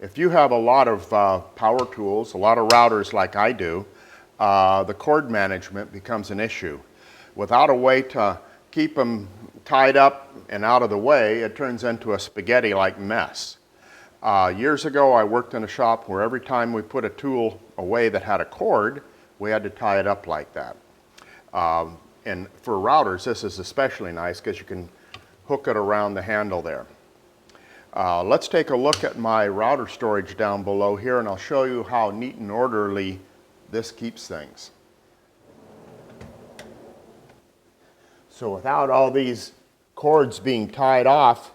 If you have a lot of power tools, a lot of routers like I do, the cord management becomes an issue. Without a way to keep them tied up and out of the way, it turns into a spaghetti-like mess. Years ago, I worked in a shop where every time we put a tool away that had a cord, we had to tie it up like that. And for routers, this is especially nice because you can hook it around the handle there. Let's take a look at my router storage down below here, and I'll show you how neat and orderly this keeps things. So without all these cords being tied off,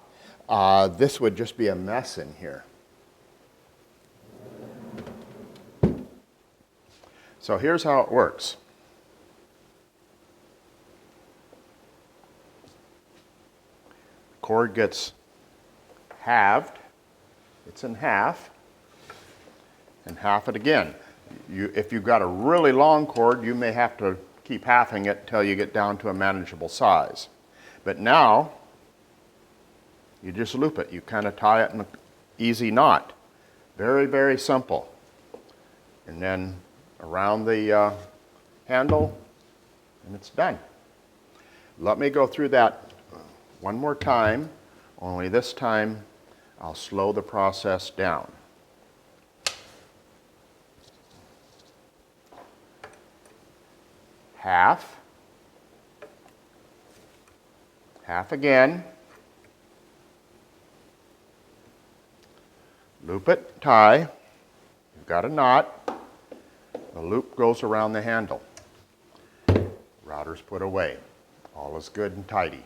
this would just be a mess in here. So here's how it works. The cord gets halved, it's in half, and half it again. If you've got a really long cord, you may have to keep halving it until you get down to a manageable size. But now, you just loop it. You kind of tie it in an easy knot. Very, very simple. And then around the handle, and it's done. Let me go through that one more time, only this time I'll slow the process down. Half, half again, loop it, tie, you've got a knot, the loop goes around the handle. Router's put away. All is good and tidy.